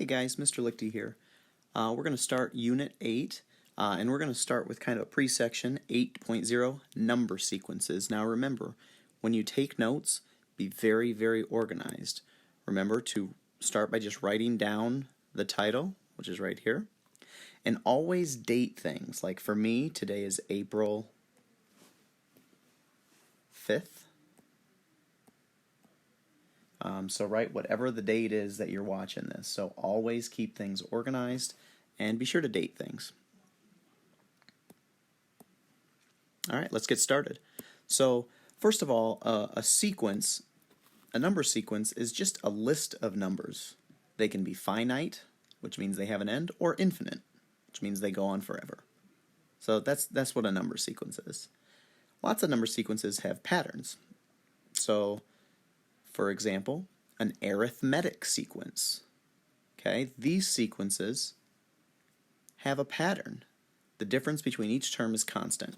Hey guys, Mr. Lichty here. We're going to start Unit 8, and we're going to start with kind of a pre-section 8.0 number sequences. Now remember, when you take notes, be very, very organized. Remember to start by just writing down the title, which is right here, and always date things. Like for me, today is April 5th. So write whatever the date is that you're watching this. So always keep things organized and be sure to date things. Alright, let's get started. So first of all, a number sequence is just a list of numbers. They can be finite, which means they have an end, or infinite, which means they go on forever. So that's what a number sequence is. Lots of number sequences have patterns. So for example, an arithmetic sequence. Okay, these sequences have a pattern. The difference between each term is constant.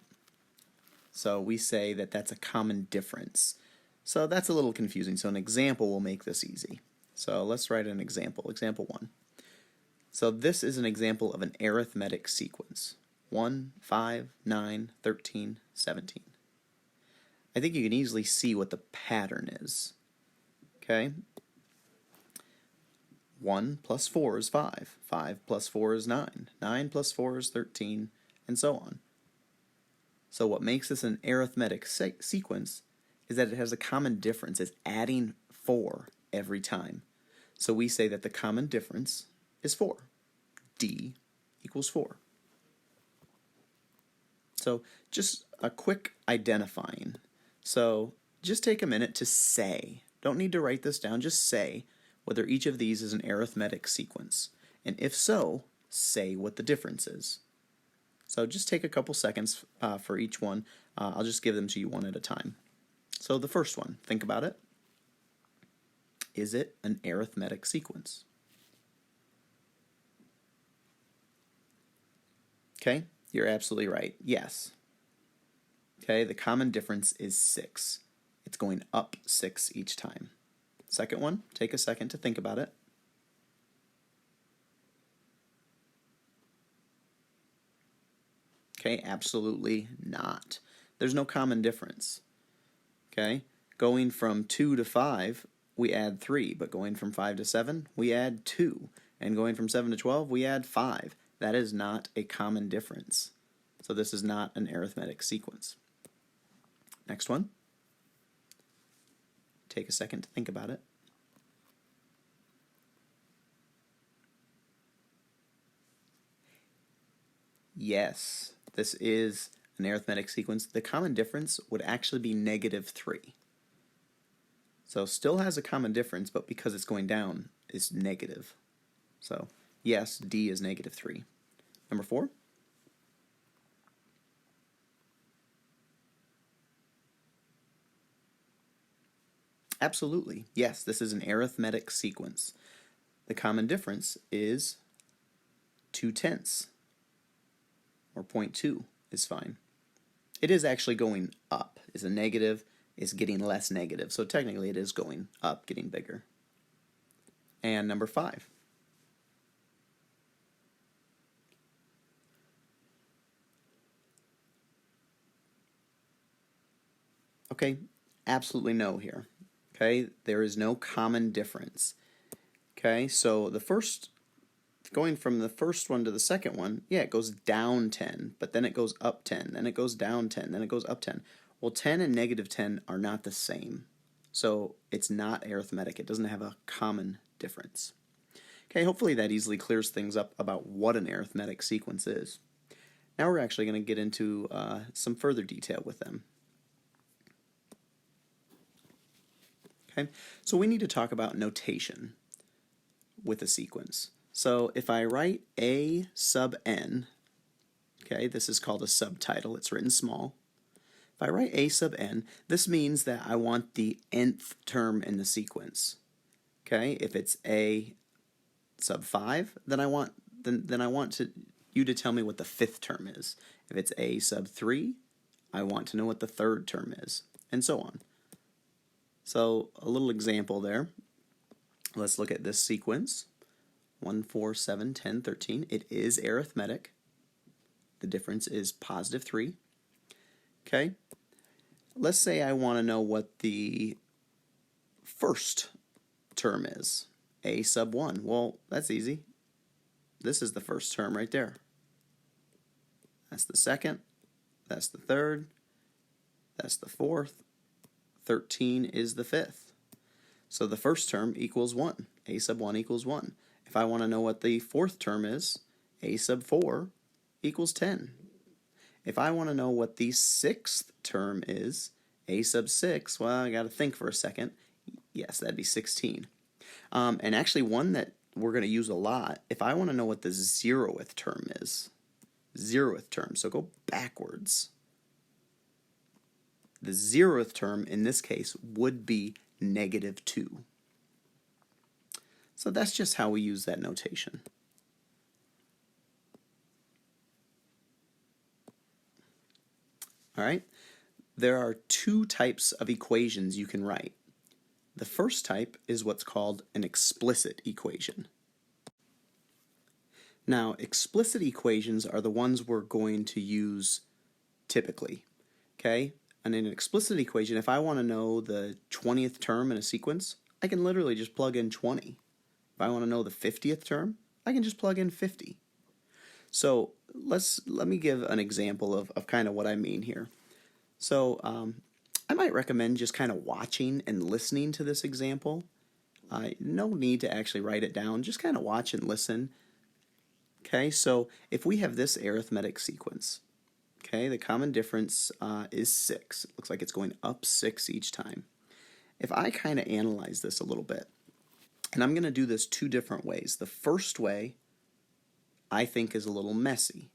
So we say that that's a common difference. So that's a little confusing. So an example will make this easy. So let's write an example. Example 1. So this is an example of an arithmetic sequence. 1, 5, 9, 13, 17. I think you can easily see what the pattern is. Okay, 1 plus 4 is 5, 5 plus 4 is 9, 9 plus 4 is 13, and so on. So what makes this an arithmetic sequence is that it has a common difference. It's adding 4 every time. So we say that the common difference is 4. D equals 4. So just a quick identifying. So just take a minute to say. Don't need to write this down, just say whether each of these is an arithmetic sequence. And if so, say what the difference is. So just take a couple seconds for each one. I'll just give them to you one at a time. So the first one, think about it. Is it an arithmetic sequence? Okay, you're absolutely right. Yes. Okay, the common difference is 6. It's going up 6 each time. Second one, take a second to think about it. Okay, absolutely not. There's no common difference. Okay, going from 2 to 5, we add 3, but going from 5 to 7, we add 2. And going from 7 to 12, we add 5. That is not a common difference. So this is not an arithmetic sequence. Next one. Take a second to think about it. Yes, this is an arithmetic sequence. The common difference would actually be -3. So still has a common difference, but because it's going down, it's negative. So yes, D is -3. Number 4. Absolutely. Yes, this is an arithmetic sequence. The common difference is 2/10, or 0.2 is fine. It is actually going up. It's a negative, it's getting less negative. So technically it is going up, getting bigger. And number 5. Okay, absolutely no here. Okay, there is no common difference. Okay, so going from the first one to the second one, yeah, it goes down 10, but then it goes up 10, then it goes down 10, then it goes up 10. Well, 10 and -10 are not the same. So it's not arithmetic. It doesn't have a common difference. Okay, hopefully that easily clears things up about what an arithmetic sequence is. Now we're actually going to get into some further detail with them. Okay, so we need to talk about notation with a sequence. So if I write A sub n, okay, this is called a subtitle, it's written small. If I write A sub n, this means that I want the nth term in the sequence. Okay, if it's A sub 5, then I want you to tell me what the 5th term is. If it's A sub 3, I want to know what the 3rd term is, and so on. So a little example there. Let's look at this sequence. 1, 4, 7, 10, 13. It is arithmetic. The difference is positive 3. Okay? Let's say I want to know what the first term is. A sub 1. Well, that's easy. This is the first term right there. That's the second. That's the third. That's the fourth. 13 is the fifth. So the first term equals 1. A sub 1 equals 1. If I want to know what the fourth term is, A sub 4 equals 10. If I want to know what the sixth term is, A sub 6, well, I got to think for a second. Yes, that'd be 16. And actually one that we're going to use a lot, if I want to know what the 0th term is, 0th term, so go backwards. The 0th term in this case would be negative 2. So that's just how we use that notation. All right, there are two types of equations you can write. The first type is what's called an explicit equation. Now, explicit equations are the ones we're going to use typically, okay? And in an explicit equation, if I want to know the 20th term in a sequence, I can literally just plug in 20. If I want to know the 50th term, I can just plug in 50. So let me give an example of kind of what I mean here. So I might recommend just kind of watching and listening to this example. No need to actually write it down, just kind of watch and listen. Okay, so if we have this arithmetic sequence, okay, the common difference is 6. It looks like it's going up 6 each time. If I kind of analyze this a little bit, and I'm going to do this two different ways. The first way I think is a little messy.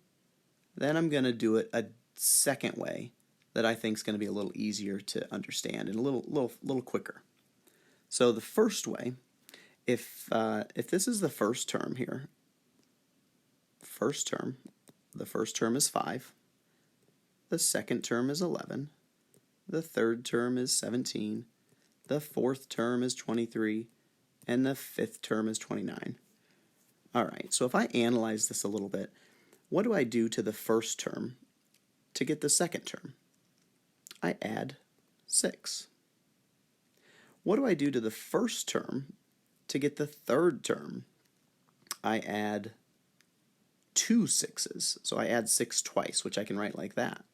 Then I'm going to do it a second way that I think is going to be a little easier to understand and a little quicker. So the first way, if this is the first term here, the first term is 5, the second term is 11, the third term is 17, the fourth term is 23, and the fifth term is 29. All right, so if I analyze this a little bit, what do I do to the first term to get the second term? I add 6. What do I do to the first term to get the third term? I add 2 6s. So I add 6 twice, which I can write like that.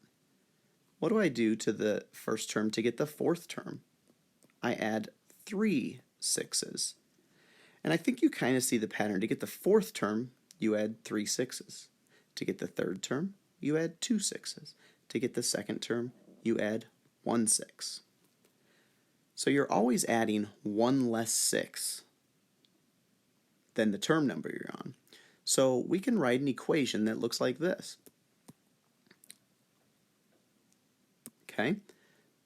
What do I do to the first term to get the fourth term? I add 3 6s. And I think you kind of see the pattern. To get the fourth term, you add 3 6s. To get the third term, you add 2 6s. To get the second term, you add 1 6. So you're always adding 1 less 6 than the term number you're on. So we can write an equation that looks like this. Okay,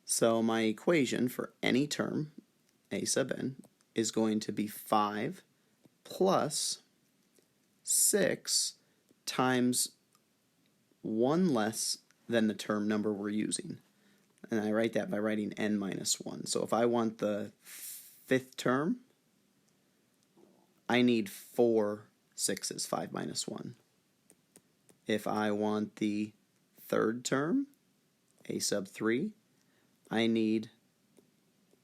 so my equation for any term, a sub n, is going to be 5 plus 6 times 1 less than the term number we're using. And I write that by writing n minus 1. So if I want the fifth term, I need 4 6s, 5 minus 1. If I want the third term, a sub 3, I need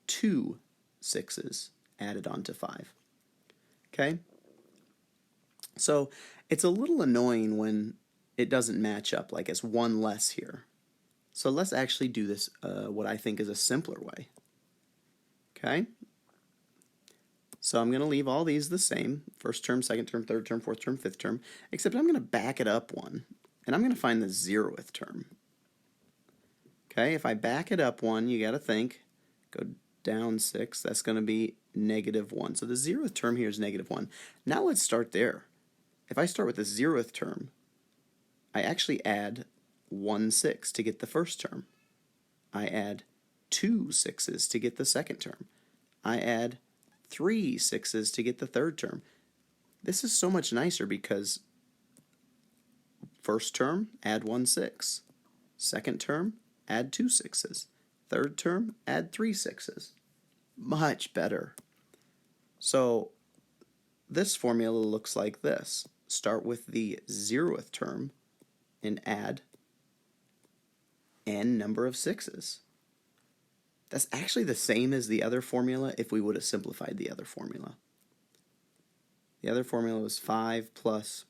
2 6s added onto 5. Okay? So it's a little annoying when it doesn't match up, like it's 1 less here. So let's actually do this what I think is a simpler way. Okay? So I'm going to leave all these the same, first term, second term, third term, fourth term, fifth term, except I'm going to back it up one, and I'm going to find the 0th term. Okay, if I back it up one, you got to think, go down 6, that's going to be negative 1. So the 0th term here is negative 1. Now let's start there. If I start with the 0th term, I actually add 1 6 to get the first term. I add 2 6s to get the second term. I add 3 6s to get the third term. This is so much nicer because first term, add 1 6. Second term, add 2 6s. Third term, add 3 6s. Much better. So this formula looks like this. Start with the 0th term and add n number of 6's. That's actually the same as the other formula if we would have simplified the other formula. The other formula was 5 plus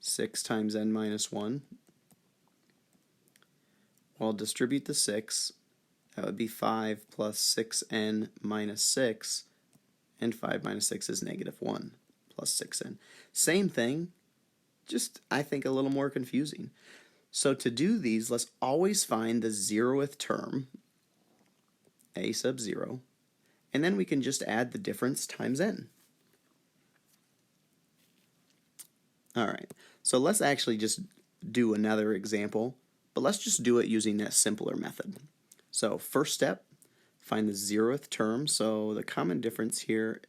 6 times n minus 1. Well, I'll distribute the 6. That would be 5 plus 6n minus 6. And 5 minus 6 is negative 1 plus 6n. Same thing, just I think a little more confusing. So to do these, let's always find the 0th term, a sub 0, and then we can just add the difference times n. Alright, so let's actually just do another example, but let's just do it using that simpler method. So first step, find the 0th term. So the common difference here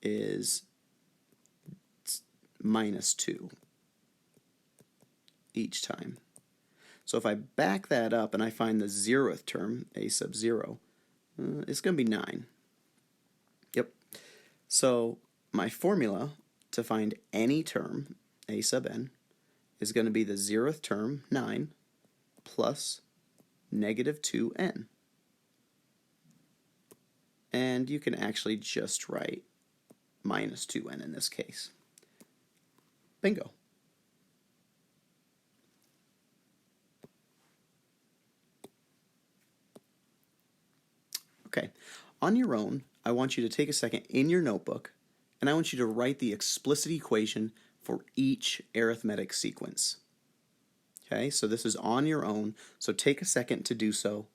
is minus 2 each time. So if I back that up and I find the 0th term, a sub 0, it's going to be 9. Yep. So my formula to find any term, a sub n, is going to be the 0th term, 9, plus negative 2n. And you can actually just write minus 2n in this case. Bingo. Okay, on your own, I want you to take a second in your notebook, and I want you to write the explicit equation for each arithmetic sequence. Okay, so this is on your own, so take a second to do so,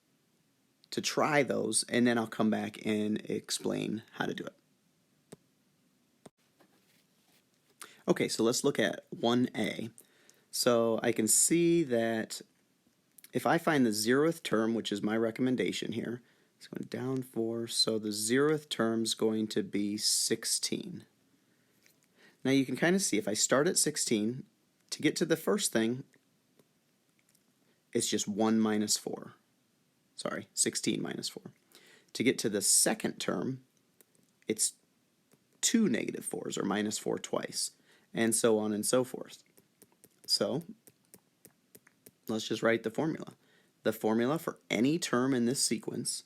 to try those, and then I'll come back and explain how to do it. Okay, so let's look at 1a. So I can see that if I find the 0th term, which is my recommendation here, it's going down 4, so the 0th term is going to be 16. Now you can kind of see if I start at 16, to get to the first thing, it's just 1 minus 4. Sorry, 16 minus 4. To get to the second term, it's 2 negative 4's, or minus 4 twice, and so on and so forth. So let's just write the formula. The formula for any term in this sequence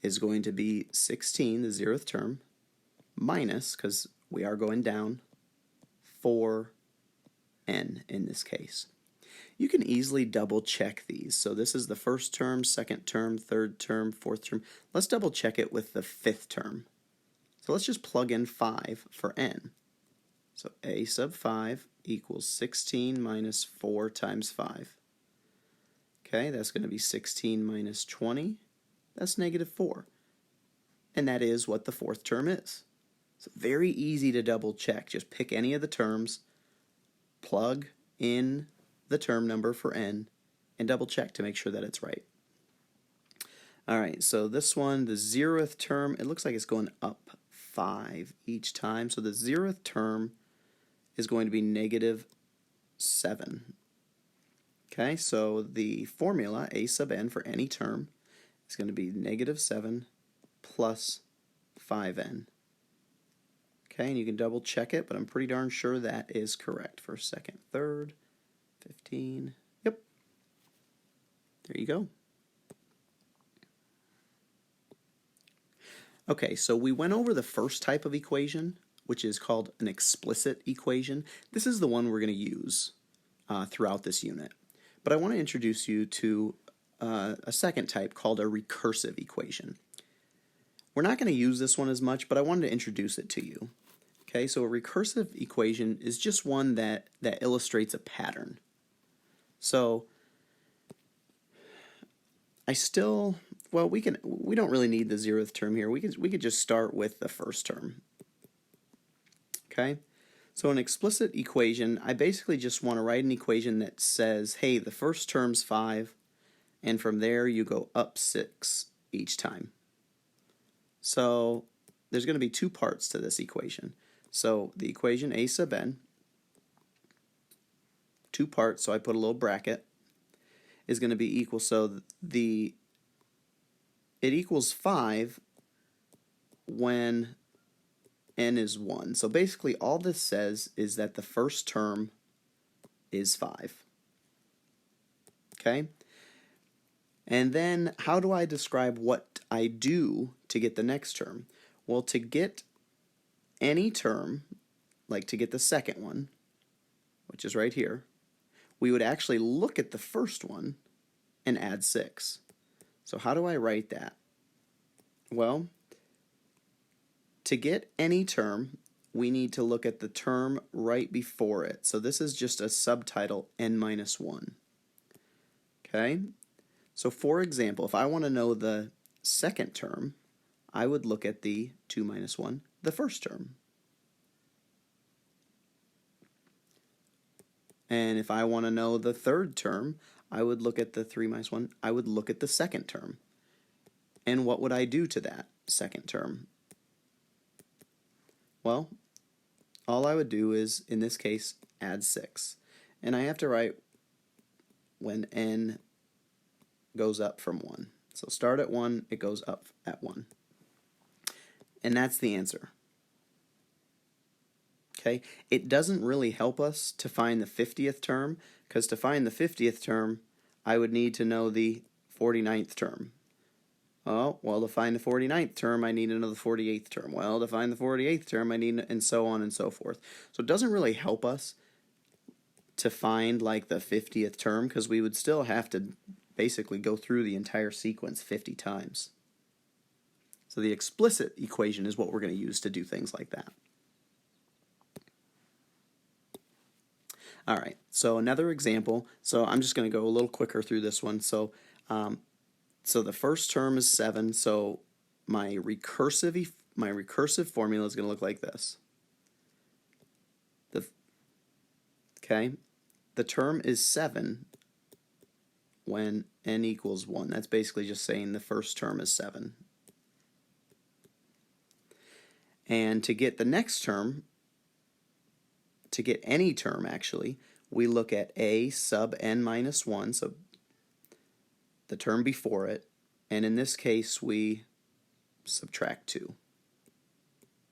is going to be 16, the 0th term, minus, because we are going down, 4n in this case. You can easily double check these. So this is the first term, second term, third term, fourth term. Let's double check it with the 5th term. So let's just plug in 5 for n. So a sub 5 equals 16 minus 4 times 5. Okay, that's going to be 16 minus 20. That's negative 4. And that is what the 4th term is. It's very easy to double check. Just pick any of the terms, plug in the term number for n, and double check to make sure that it's right. Alright, so this one, the 0th term, it looks like it's going up 5 each time. So the 0th term is going to be negative 7. Okay, so the formula, a sub n for any term, is going to be negative 7 plus 5n. Okay, and you can double check it, but I'm pretty darn sure that is correct. First, second, third, 15. Yep. There you go. Okay, so we went over the first type of equation, which is called an explicit equation. This is the one we're going to use throughout this unit. But I want to introduce you to a second type called a recursive equation. We're not going to use this one as much, but I wanted to introduce it to you. Okay, so a recursive equation is just one that illustrates a pattern. So we don't really need the 0th term here. We could just start with the first term. Okay? So an explicit equation, I basically just want to write an equation that says, hey, the first term's 5, and from there you go up 6 each time. So there's going to be two parts to this equation. So the equation a sub n, two parts, so I put a little bracket, is going to be equal, so it equals 5 when n is 1. So basically all this says is that the first term is 5. Okay? And then how do I describe what I do to get the next term? Well, to get any term, like to get the second one, which is right here, we would actually look at the first one and add 6. So how do I write that? Well, to get any term, we need to look at the term right before it. So this is just a subtitle n minus 1. Okay? So for example, if I want to know the second term, I would look at the 2 minus 1, the first term. And if I want to know the third term, I would look at the 3 minus 1, I would look at the second term. And what would I do to that second term? Well, all I would do is, in this case, add 6. And I have to write when n goes up from 1. So start at 1, it goes up at 1. And that's the answer. Okay, it doesn't really help us to find the 50th term, because to find the 50th term, I would need to know the 49th term. Oh, well, to find the 49th term, I need to know the 48th term. Well, to find the 48th term, I need, and so on and so forth. So it doesn't really help us to find like the 50th term, because we would still have to basically go through the entire sequence 50 times. So the explicit equation is what we're going to use to do things like that. All right, so another example. So I'm just going to go a little quicker through this one. So the first term is 7. So my recursive formula is going to look like this. The term is 7 when n equals 1. That's basically just saying the first term is 7. And to get the next term, to get any term actually, we look at a sub n minus 1, so the term before it, and in this case we subtract 2.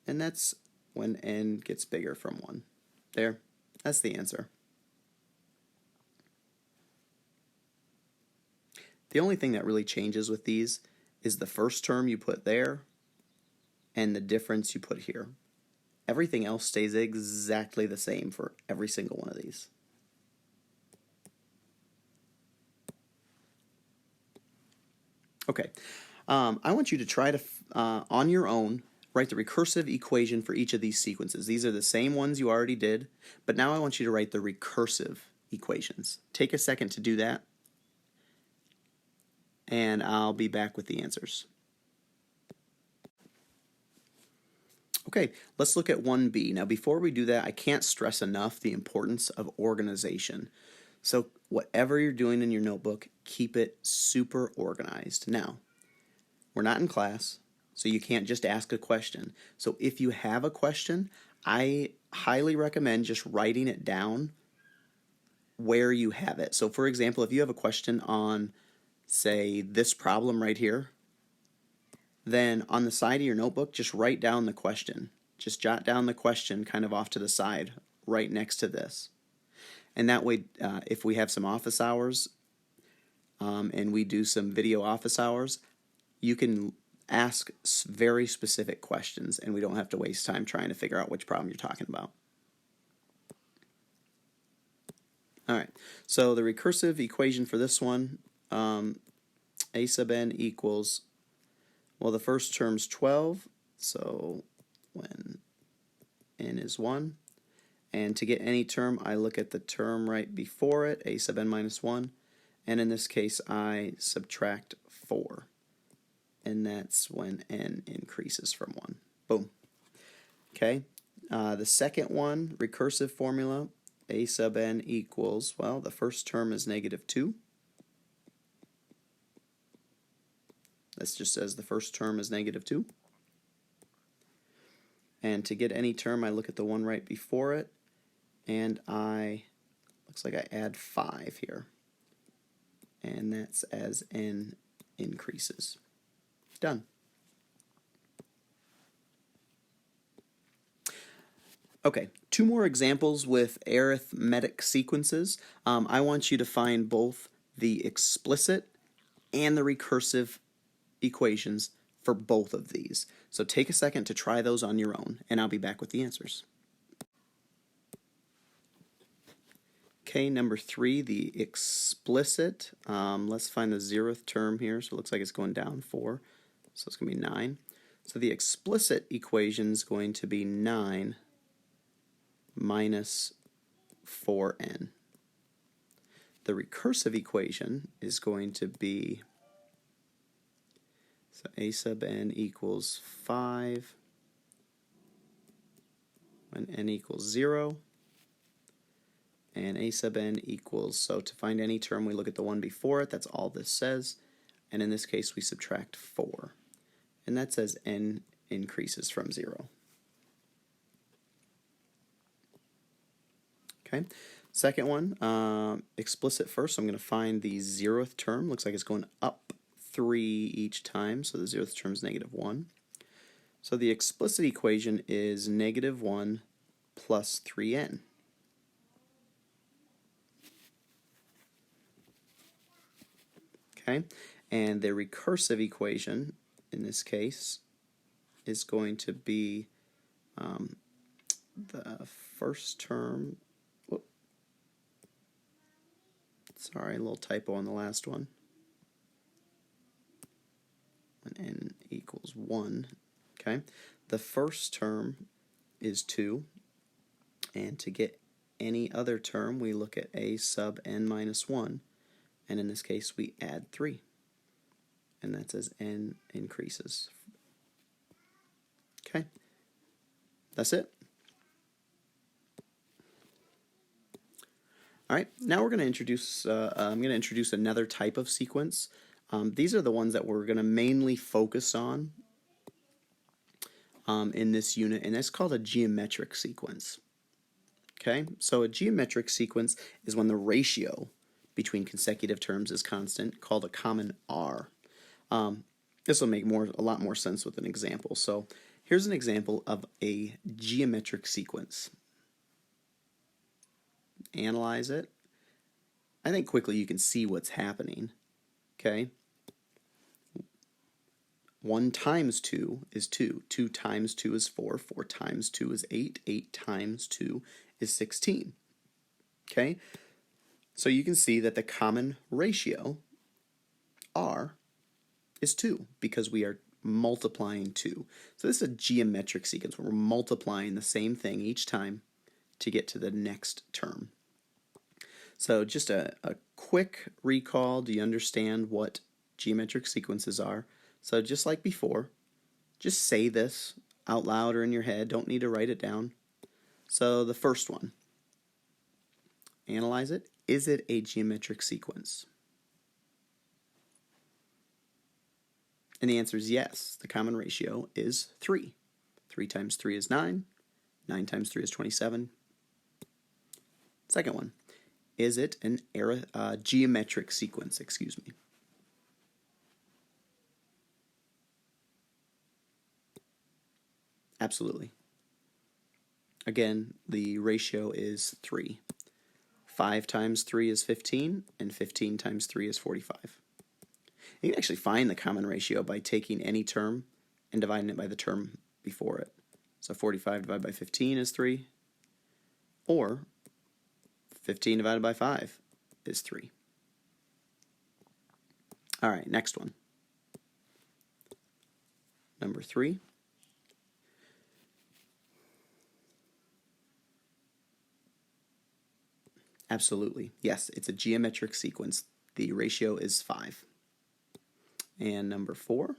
And that's when n gets bigger from 1. There, that's the answer. The only thing that really changes with these is the first term you put there and the difference you put here. Everything else stays exactly the same for every single one of these. Okay, I want you to try to, on your own, write the recursive equation for each of these sequences. These are the same ones you already did, but now I want you to write the recursive equations. Take a second to do that, and I'll be back with the answers. Okay, let's look at 1b. Now before we do that, I can't stress enough the importance of organization. So whatever you're doing in your notebook, keep it super organized. Now, we're not in class, so you can't just ask a question. So if you have a question, I highly recommend just writing it down where you have it. So for example, if you have a question on, say, this problem right here, then on the side of your notebook, just write down the question. Just jot down the question kind of off to the side, right next to this. And that way, if we have some office hours and we do some video office hours, you can ask very specific questions and we don't have to waste time trying to figure out which problem you're talking about. All right, so the recursive equation for this one, a sub n equals, well, the first term's 12, so when n is 1. And to get any term, I look at the term right before it, a sub n minus 1. And in this case, I subtract 4. And that's when n increases from 1. Boom. Okay. The second one, recursive formula, a sub n equals, well, the first term is negative 2. This just says the first term is negative 2. And to get any term, I look at the one right before it, and looks like I add 5 here. And that's as n increases. Done. Okay, two more examples with arithmetic sequences. I want you to find both the explicit and the recursive equations for both of these. So take a second to try those on your own, and I'll be back with the answers. Okay, number 3, the explicit. Let's find the 0th term here. So it looks like it's going down 4. So it's going to be 9. So the explicit equation is going to be 9 minus 4n. The recursive equation is going to be, so a sub n equals 5 when n equals 0. And a sub n equals, so to find any term, we look at the one before it. That's all this says. And in this case, we subtract 4. And that says n increases from 0. Okay. Second one, explicit first. So I'm going to find the 0th term. Looks like it's going up 3 each time. So the 0th term is negative 1. So the explicit equation is negative 1 plus 3n. Okay, and the recursive equation in this case is going to be the first term. Whoop, sorry, a little typo on the last one. When n equals 1. Okay, the first term is 2, and to get any other term, we look at a sub n minus 1. And in this case, we add 3. And that's as n increases. Okay. That's it. All right. Now we're going to introduce, I'm going to introduce another type of sequence. These are the ones that we're going to mainly focus on in this unit, and that's called a geometric sequence. Okay. So a geometric sequence is when the ratio between consecutive terms is constant, called a common R. This will make a lot more sense with an example. So here's an example of a geometric sequence. Analyze it. I think quickly you can see what's happening. Okay. 1 times 2 is 2. 2 times 2 is 4. 4 times 2 is 8. 8 times 2 is 16. Okay. So you can see that the common ratio, R, is 2 because we are multiplying 2. So this is a geometric sequence where we're multiplying the same thing each time to get to the next term. So just a quick recall. Do you understand what geometric sequences are? So just like before, just say this out loud or in your head. Don't need to write it down. So the first one, analyze it. Is it a geometric sequence? And the answer is yes. The common ratio is 3. 3 times 3 is 9. 9 times 3 is 27. Second one. Is it an geometric sequence? Excuse me. Absolutely. Again, the ratio is 3. 5 times 3 is 15, and 15 times 3 is 45. You can actually find the common ratio by taking any term and dividing it by the term before it. So 45 divided by 15 is 3, or 15 divided by 5 is 3. All right, next one. Number 3. Absolutely. Yes, it's a geometric sequence. The ratio is 5. And number 4.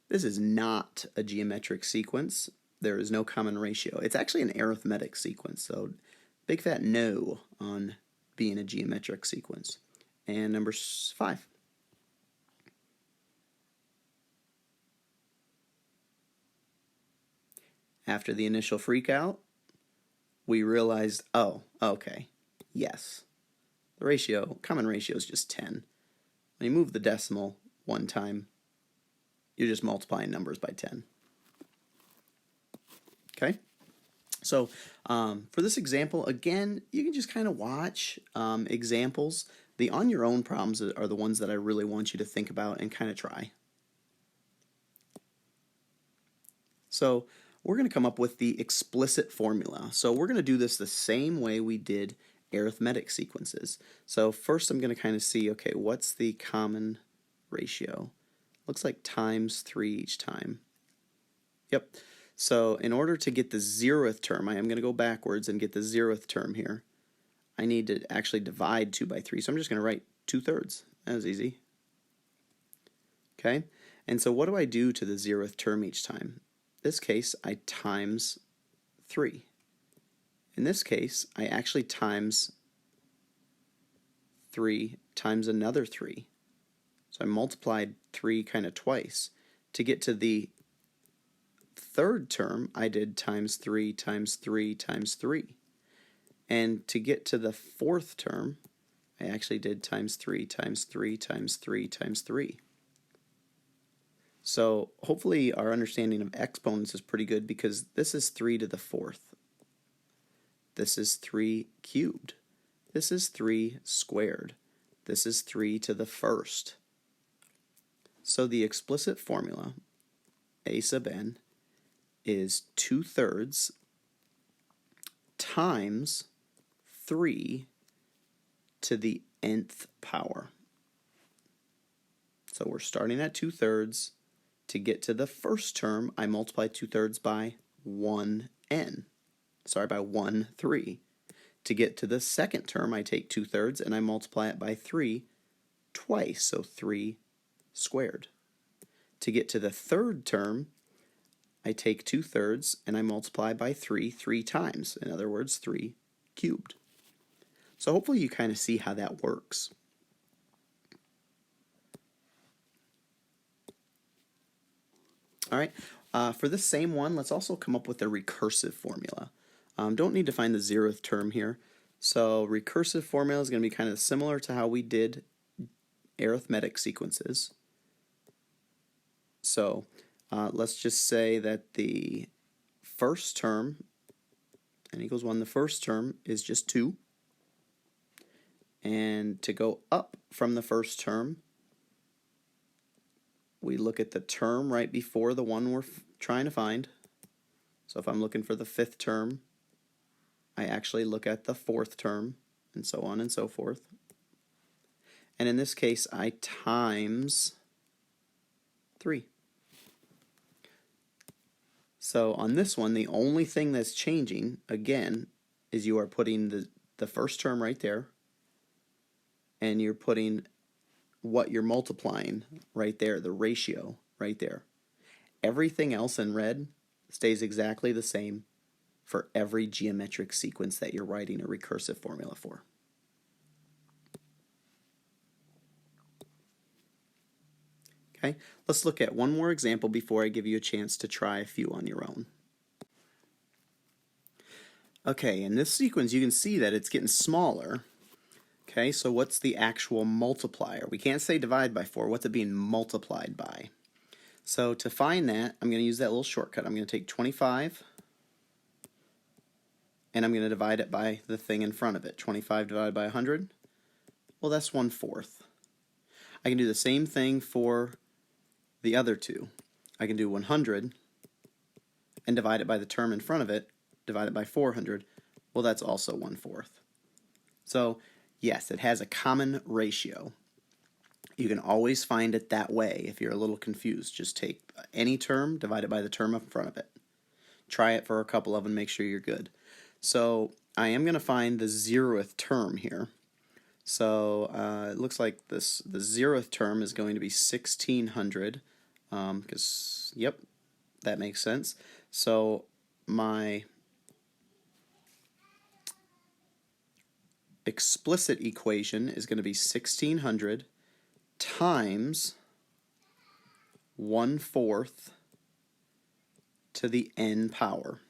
This is not a geometric sequence. There is no common ratio. It's actually an arithmetic sequence, so big fat no on being a geometric sequence. And number 5. After the initial freak out, we realized, oh, okay, yes. The common ratio is just 10. When you move the decimal one time, You're just multiplying numbers by 10. Okay? So for this example, again, you can just kind of watch examples. The on your own problems are the ones that I really want you to think about and kind of try. So we're going to come up with the explicit formula. So we're going to do this the same way we did arithmetic sequences. So first I'm going to kind of see, okay, what's the common ratio? Looks like times 3 each time. Yep. So in order to get the 0th term, I am going to go backwards and get the 0th term here. I need to actually divide 2 by 3, so I'm just going to write 2/3. That was easy. Okay, and so what do I do to the 0th term each time? In this case, I times 3. In this case, I actually times 3 times another 3. So I multiplied 3 kind of twice. To get to the 3rd term, I did times 3 times 3 times 3. And to get to the 4th term, I actually did times 3 times 3 times 3 times 3. So hopefully our understanding of exponents is pretty good, because this is 3 to the 4th. This is 3 cubed. This is 3 squared. This is 3 to the 1st. So the explicit formula, a sub n, is 2/3 times 3 to the nth power. So we're starting at 2/3. To get to the first term, I multiply 2/3 by 1n. Sorry, by 1 3. To get to the second term, I take 2/3 and I multiply it by 3 twice, so 3 squared. To get to the third term, I take 2/3 and I multiply by 3 times. In other words, 3 cubed. So hopefully you kind of see how that works. All right, for this same one, let's also come up with a recursive formula. Don't need to find the 0th term here. So recursive formula is going to be kind of similar to how we did arithmetic sequences. So let's just say that the first term, n equals 1, the first term is just 2. And to go up from the first term, we look at the term right before the one we're trying to find. So if I'm looking for the 5th term, I actually look at the 4th term, and so on and so forth. And in this case, I times 3. So on this one, the only thing that's changing, again, is you are putting the first term right there, and you're putting what you're multiplying right there, the ratio right there. Everything else in red stays exactly the same for every geometric sequence that you're writing a recursive formula for. Okay, let's look at one more example before I give you a chance to try a few on your own. Okay, in this sequence you can see that it's getting smaller. Okay, so what's the actual multiplier? We can't say divide by 4. What's it being multiplied by? So to find that, I'm going to use that little shortcut. I'm going to take 25, and I'm going to divide it by the thing in front of it. 25 divided by 100, well, that's 1/4. I can do the same thing for the other two. I can do 100 and divide it by the term in front of it, divide it by 400, well, that's also 1/4. So yes, it has a common ratio. You can always find it that way if you're a little confused. Just take any term, divide it by the term in front of it. Try it for a couple of them, make sure you're good. So I am going to find the 0th term here. So it looks like the 0th term is going to be 1600, because, yep, that makes sense. So my explicit equation is going to be 1600 times 1/4 to the n power.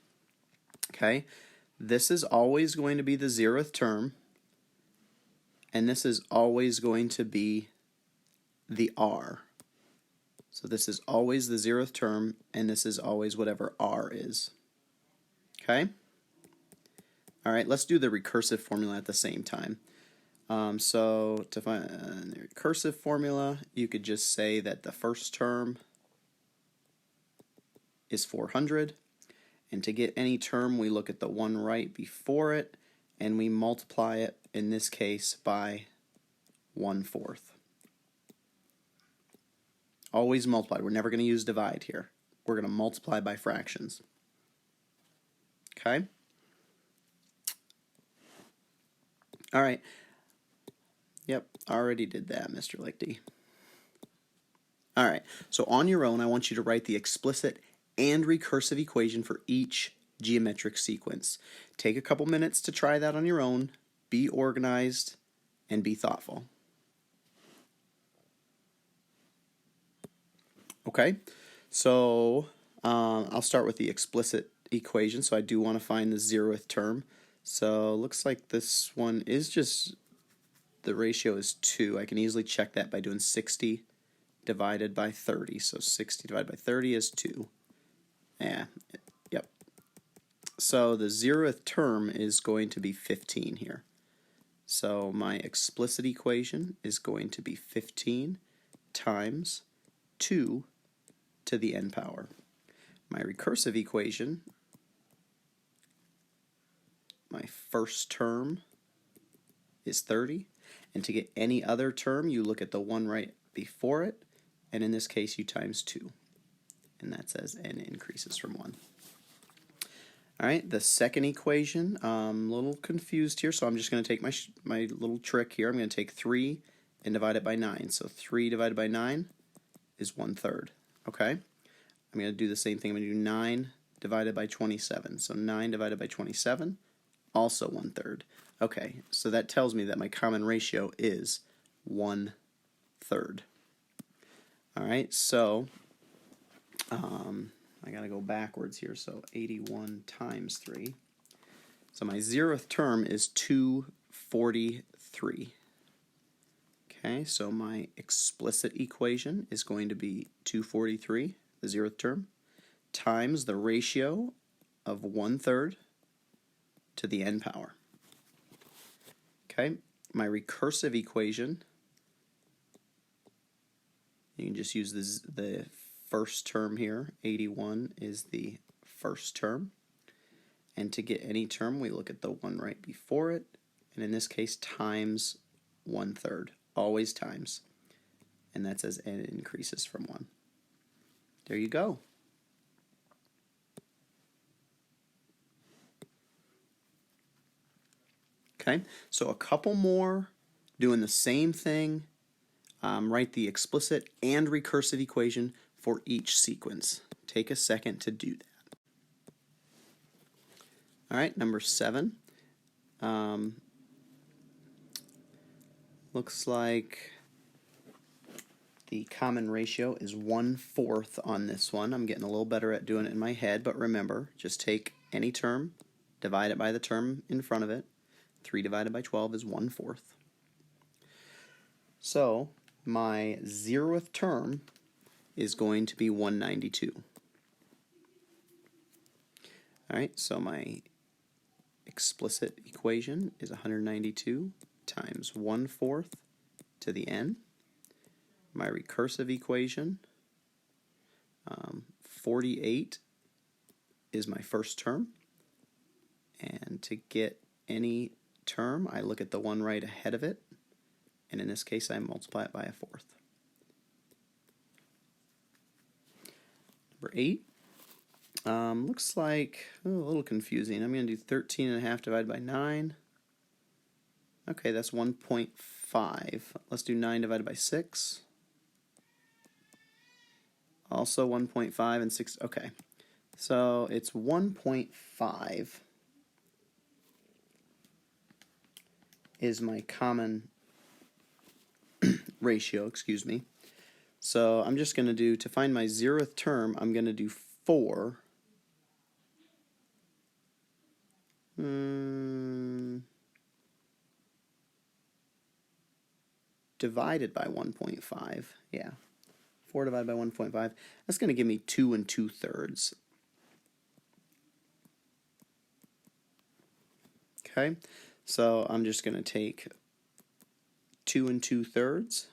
Okay, this is always going to be the 0th term, and this is always going to be the r. So this is always the 0th term, and this is always whatever r is. Okay? All right, let's do the recursive formula at the same time. So to find the recursive formula, you could just say that the first term is 400, and to get any term, we look at the one right before it, and we multiply it, in this case, by 1/4. Always multiply. We're never going to use divide here. We're going to multiply by fractions. Okay? All right. Yep, already did that, Mr. Lichty. All right, so on your own, I want you to write the explicit and recursive equation for each geometric sequence. Take a couple minutes to try that on your own. Be organized and be thoughtful. Okay, so I'll start with the explicit equation. So I do want to find the 0th term. So looks like this one is just, the ratio is 2. I can easily check that by doing 60 divided by 30. So 60 divided by 30 is 2. Yeah, yep. So the 0th term is going to be 15 here. So my explicit equation is going to be 15 times 2 to the n power. My recursive equation, my first term is 30. And to get any other term, you look at the one right before it, and in this case, you times 2. And that's as n increases from 1. All right, the second equation, I'm a little confused here, so I'm just going to take my little trick here. I'm going to take 3 and divide it by 9. So 3 divided by 9 is 1/3. Okay? I'm going to do the same thing. I'm going to do 9 divided by 27. So 9 divided by 27, also 1/3. Okay, so that tells me that my common ratio is 1/3. All right, so I got to go backwards here, so 81 times 3. So my 0th term is 243. Okay, so my explicit equation is going to be 243, the 0th term, times the ratio of 1/3 to the n power. Okay, my recursive equation, you can just use the first term here. 81 is the first term. And to get any term, we look at the one right before it, and in this case, times 1/3. Always times. And that's as n increases from 1. There you go. Okay, so a couple more doing the same thing. Write the explicit and recursive equation for each sequence. Take a second to do that. All right, number 7. Looks like the common ratio is 1/4 on this one. I'm getting a little better at doing it in my head, but remember, just take any term, divide it by the term in front of it. 3 divided by 12 is 1/4. So my 0th term is going to be 192. All right, so my explicit equation is 192 times 1/4 to the n. My recursive equation, 48 is my first term. And to get any term, I look at the one right ahead of it, and in this case, I multiply it by 1/4. Number 8. Looks like a little confusing. I'm going to do 13.5 divided by 9. Okay, that's 1.5. Let's do 9 divided by 6. Also 1.5 and 6. Okay, so it's 1.5 is my common ratio, excuse me. So I'm just going to do, to find my 0th term, I'm going to do 4 divided by 1.5. Yeah, 4 divided by 1.5. That's going to give me 2 2/3. Okay, so I'm just going to take 2 2/3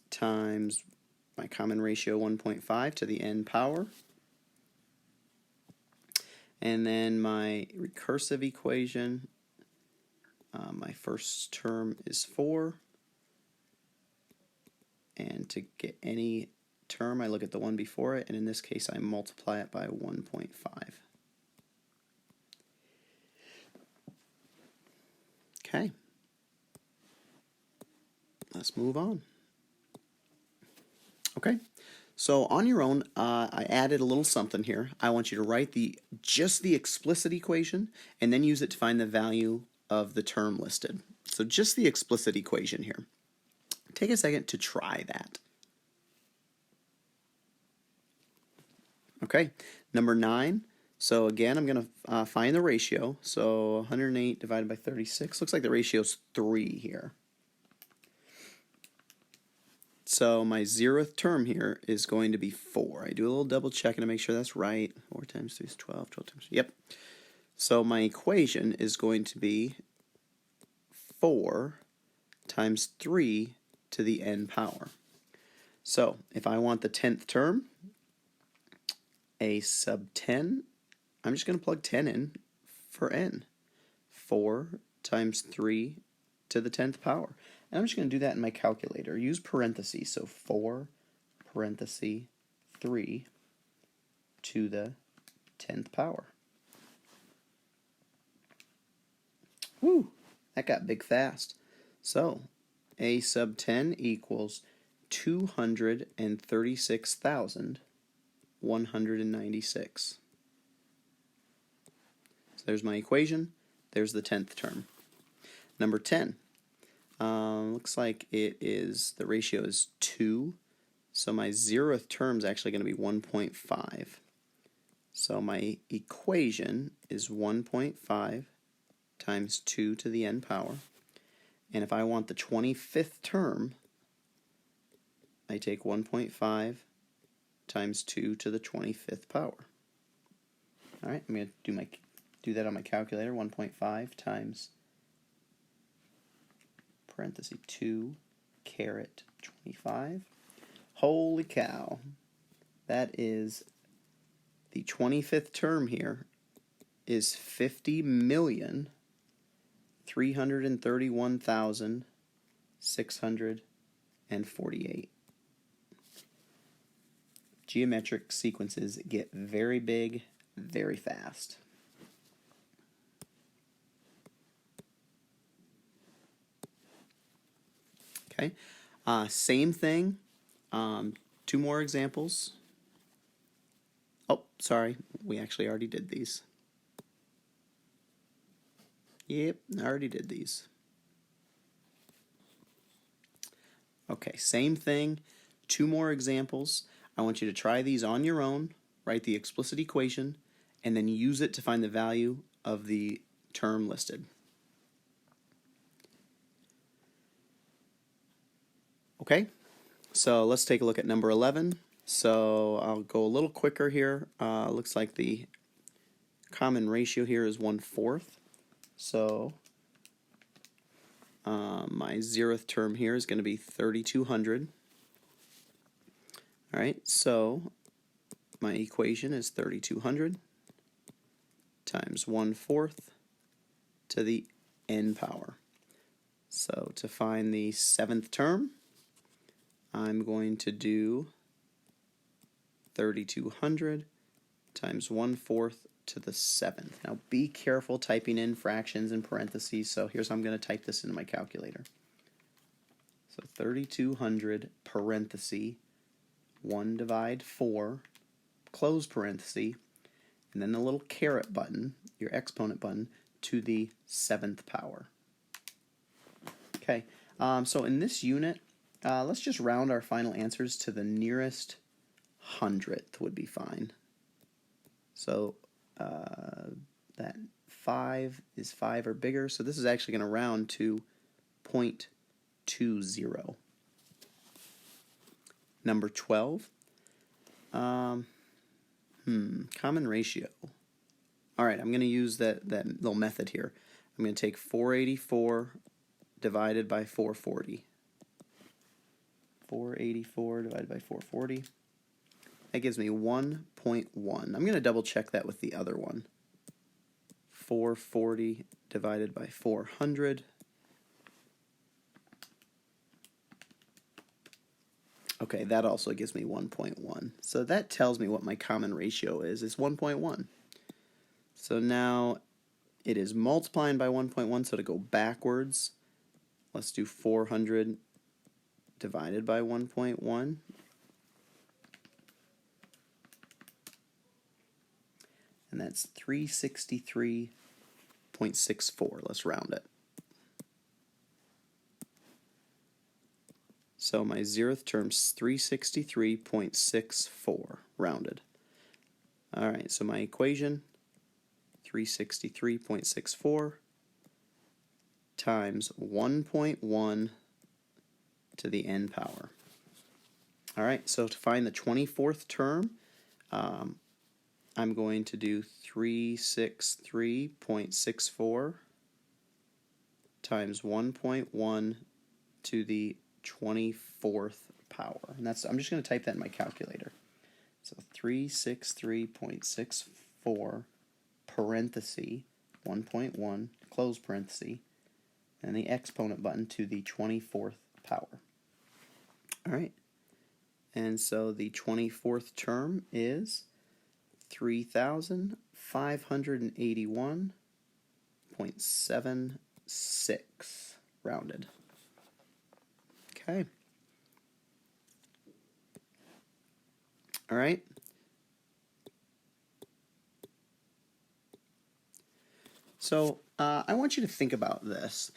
times my common ratio 1.5 to the n power. And then my recursive equation, my first term is 4. And to get any term, I look at the one before it, and in this case I multiply it by 1.5. Okay, let's move on. Okay, so on your own, I added a little something here. I want you to write just the explicit equation and then use it to find the value of the term listed. So just the explicit equation here. Take a second to try that. Okay, number 9. So again, I'm going to find the ratio. So 108 divided by 36. Looks like the ratio is 3 here. So my 0th term here is going to be 4. I do a little double checking to make sure that's right. 4 times 3 is 12. 12 times 3. Yep. So my equation is going to be 4 times 3 to the n power. So if I want the 10th term, a sub 10, I'm just going to plug 10 in for n. 4 times 3 to the 10th power. And I'm just going to do that in my calculator. Use parentheses. So 4 parentheses 3 to the 10th power. Woo! That got big fast. So a sub 10 equals 236,196. So there's my equation. There's the 10th term. Number 10. Looks like the ratio is 2. So my 0th term is actually going to be 1.5. So my equation is 1.5 times 2 to the n power. And if I want the 25th term, I take 1.5 times 2 to the 25th power. All right, I'm going to do that on my calculator. 1.5 times parentheses 2 caret 25. Holy cow. That is the 25th term here is 50,331,648. Geometric sequences get very big very fast. Okay, same thing. 2 more examples. Oh, sorry, we actually already did these. Yep, I already did these. Okay, same thing. 2 more examples. I want you to try these on your own, write the explicit equation, and then use it to find the value of the term listed. Okay, so let's take a look at number 11. So I'll go a little quicker here. Looks like the common ratio here is 1/4. So my 0th term here is going to be 3,200. All right, so my equation is 3,200 times 1/4 to the n power. So to find the 7th term, I'm going to do 3,200 times 1/4 to the 7th. Now be careful typing in fractions and parentheses, so here's how I'm going to type this into my calculator. So 3,200 parenthesis 1 divide 4, close parenthesis, and then the little caret button, your exponent button, to the 7th power. Okay, so in this unit, let's just round our final answers to the nearest 100th would be fine. So that 5 is 5 or bigger, so this is actually going to round to 0.20. number 12. Common ratio. All right, I'm going to use that little method here. I'm going to take 484 divided by 440. 484 divided by 440. That gives me 1.1. I'm going to double check that with the other one. 440 divided by 400. Okay, that also gives me 1.1. So that tells me what my common ratio is. It's 1.1. So now it is multiplying by 1.1, so to go backwards, let's do 400 divided by 1.1. And that's 363.64. Let's round it. So my 0th term's 363.64, rounded. All right, so my equation, 363.64 times 1.1 to the n power. All right, so to find the 24th term, I'm going to do 363.64 times 1.1 to the 24th power. And I'm just going to type that in my calculator. So 363.64 parenthesis 1.1 close parenthesis and the exponent button to the 24th power. All right. And so the 24th term is 3,581.76 rounded. Okay. All right. So I want you to think about this.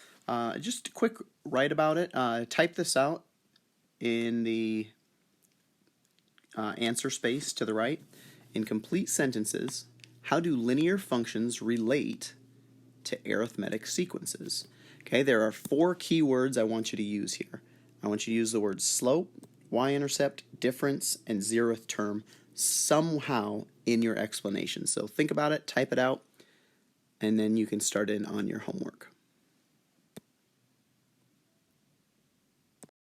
Just a quick write about it. Type this out in the answer space to the right. In complete sentences, how do linear functions relate to arithmetic sequences? Okay, there are 4 key words I want you to use here. I want you to use the words slope, y-intercept, difference, and 0th term somehow in your explanation. So think about it, type it out, and then you can start in on your homework.